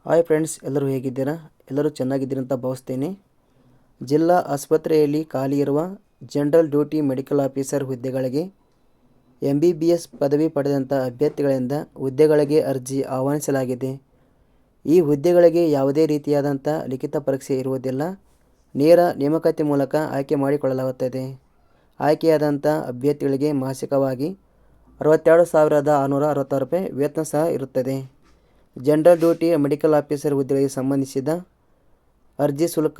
Hi friends, ಎಲ್ಲರೂ ಹೇಗಿದ್ದೀರಾ? ಎಲ್ಲರೂ ಚೆನ್ನಾಗಿದ್ದೀರಿ ಅಂತ ಭಾವಿಸ್ತೇನೆ. ಜಿಲ್ಲಾ ಆಸ್ಪತ್ರೆಯಲ್ಲಿ ಖಾಲಿ ಇರುವ ಜನರಲ್ ಡ್ಯೂಟಿ ಮೆಡಿಕಲ್ ಆಫೀಸರ್ ಹುದ್ದೆಗಳಿಗೆ MBBS ಪದವಿ ಪಡೆದಂಥ ಅಭ್ಯರ್ಥಿಗಳಿಂದ ಹುದ್ದೆಗಳಿಗೆ ಅರ್ಜಿ ಆಹ್ವಾನಿಸಲಾಗಿದೆ. ಈ ಹುದ್ದೆಗಳಿಗೆ ಯಾವುದೇ ರೀತಿಯಾದಂಥ ಲಿಖಿತ ಪರೀಕ್ಷೆ ಇರುವುದಿಲ್ಲ. ನೇರ ನೇಮಕಾತಿ ಮೂಲಕ ಆಯ್ಕೆ ಮಾಡಿಕೊಳ್ಳಲಾಗುತ್ತದೆ. ಆಯ್ಕೆಯಾದಂಥ ಅಭ್ಯರ್ಥಿಗಳಿಗೆ ಮಾಸಿಕವಾಗಿ 62,666 ರೂಪಾಯಿ ವೇತನ ಸಹ ಇರುತ್ತದೆ. ಜನರಲ್ ಡ್ಯೂಟಿ ಮೆಡಿಕಲ್ ಆಫೀಸರ್ ಹುದ್ದೆಗಳಿಗೆ ಸಂಬಂಧಿಸಿದ ಅರ್ಜಿ ಶುಲ್ಕ,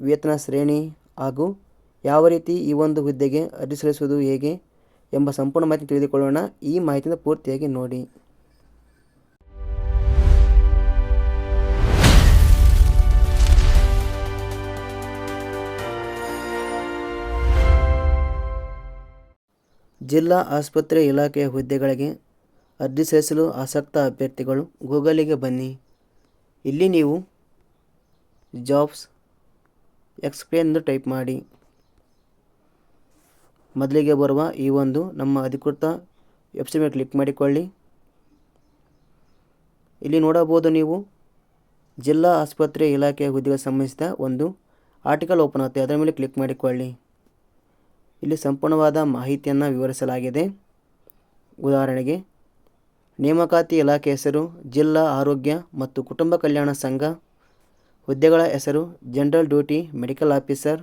ವೇತನ ಶ್ರೇಣಿ ಹಾಗೂ ಯಾವ ರೀತಿ ಈ ಒಂದು ಹುದ್ದೆಗೆ ಅರ್ಜಿ ಸಲ್ಲಿಸುವುದು ಹೇಗೆ ಎಂಬ ಸಂಪೂರ್ಣ ಮಾಹಿತಿ ತಿಳಿದುಕೊಳ್ಳೋಣ. ಈ ಮಾಹಿತಿನ ಪೂರ್ತಿಯಾಗಿ ನೋಡಿ. ಜಿಲ್ಲಾ ಆಸ್ಪತ್ರೆ ಇಲಾಖೆಯ ಹುದ್ದೆಗಳಿಗೆ ಅರ್ಜಿ ಸಲ್ಲಿಸಲು ಆಸಕ್ತ ಅಭ್ಯರ್ಥಿಗಳು ಗೂಗಲಿಗೆ ಬನ್ನಿ. ಇಲ್ಲಿ ನೀವು ಜಾಬ್ಸ್ ಎಕ್ಸ್ಪ್ಲೇನ್ ಎಂದು ಟೈಪ್ ಮಾಡಿ. ಮೊದಲಿಗೆ ಬರುವ ಈ ಒಂದು ನಮ್ಮ ಅಧಿಕೃತ ವೆಬ್ಸೈಟ್ ಮೇಲೆ ಕ್ಲಿಕ್ ಮಾಡಿಕೊಳ್ಳಿ. ಇಲ್ಲಿ ನೋಡಬಹುದು ನೀವು ಜಿಲ್ಲಾ ಆಸ್ಪತ್ರೆ ಇಲಾಖೆಯ ಹುದ್ದೆಗೆ ಸಂಬಂಧಿಸಿದ ಒಂದು ಆರ್ಟಿಕಲ್ ಓಪನ್ ಆಗುತ್ತೆ. ಅದರ ಮೇಲೆ ಕ್ಲಿಕ್ ಮಾಡಿಕೊಳ್ಳಿ. ಇಲ್ಲಿ ಸಂಪೂರ್ಣವಾದ ಮಾಹಿತಿಯನ್ನು ವಿವರಿಸಲಾಗಿದೆ. ಉದಾಹರಣೆಗೆ, ನೇಮಕಾತಿ ಇಲಾಖೆ ಹೆಸರು ಜಿಲ್ಲಾ ಆರೋಗ್ಯ ಮತ್ತು ಕುಟುಂಬ ಕಲ್ಯಾಣ ಸಂಘ. ಹುದ್ದೆಗಳ ಹೆಸರು ಜನರಲ್ ಡ್ಯೂಟಿ ಮೆಡಿಕಲ್ ಆಫೀಸರ್.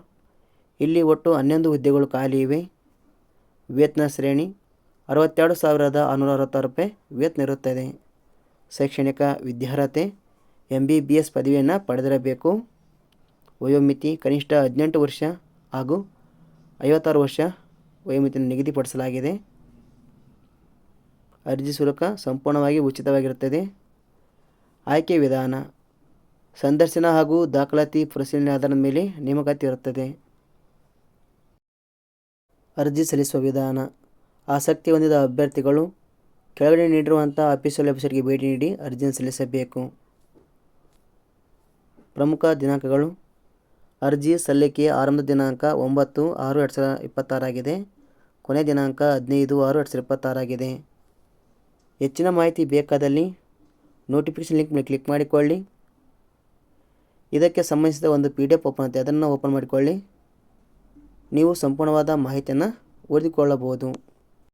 ಇಲ್ಲಿ ಒಟ್ಟು 11 ಹುದ್ದೆಗಳು ಖಾಲಿ ಇವೆ. ವೇತನ ಶ್ರೇಣಿ 62,666 ರೂಪಾಯಿ ವೇತನ ಇರುತ್ತದೆ. ಶೈಕ್ಷಣಿಕ ವಿದ್ಯಾರ್ಹತೆ MBBS ಪದವಿಯನ್ನು ಪಡೆದಿರಬೇಕು. ವಯೋಮಿತಿ ಕನಿಷ್ಠ 18 ವರ್ಷ ಹಾಗೂ 56 ವರ್ಷ ವಯೋಮಿತಿಯನ್ನು ನಿಗದಿಪಡಿಸಲಾಗಿದೆ. ಅರ್ಜಿ ಶುಲ್ಕ ಸಂಪೂರ್ಣವಾಗಿ ಉಚಿತವಾಗಿರುತ್ತದೆ. ಆಯ್ಕೆ ವಿಧಾನ ಸಂದರ್ಶನ ಹಾಗೂ ದಾಖಲಾತಿ ಪರಿಶೀಲನೆ ಆಧಾರದ ಮೇಲೆ ನೇಮಕಾತಿ ಇರುತ್ತದೆ. ಅರ್ಜಿ ಸಲ್ಲಿಸುವ ವಿಧಾನ: ಆಸಕ್ತಿ ಹೊಂದಿದ ಅಭ್ಯರ್ಥಿಗಳು ಕೆಳಗಡೆ ನೀಡಿರುವಂಥ ಅಫಿಷಿಯಲ್ ವೆಬ್ಸೈಟ್ಗೆ ಭೇಟಿ ನೀಡಿ ಅರ್ಜಿಯನ್ನು ಸಲ್ಲಿಸಬೇಕು. ಪ್ರಮುಖ ದಿನಾಂಕಗಳು: ಅರ್ಜಿ ಸಲ್ಲಿಕೆಯ ಆರಂಭದ ದಿನಾಂಕ 9/6/2026 ಆಗಿದೆ. ಕೊನೆಯ ದಿನಾಂಕ 15/6/2026 ಆಗಿದೆ. ಹೆಚ್ಚಿನ ಮಾಹಿತಿ ಬೇಕಾದಲ್ಲಿ ನೋಟಿಫಿಕೇಷನ್ ಲಿಂಕ್ ಮೇಲೆ ಕ್ಲಿಕ್ ಮಾಡಿಕೊಳ್ಳಿ. ಇದಕ್ಕೆ ಸಂಬಂಧಿಸಿದ ಒಂದು PDF ಓಪನ್ ಆಗುತ್ತೆ. ಅದನ್ನು ಓಪನ್ ಮಾಡಿಕೊಳ್ಳಿ. ನೀವು ಸಂಪೂರ್ಣವಾದ ಮಾಹಿತಿಯನ್ನು ಓದಿಕೊಳ್ಳಬಹುದು.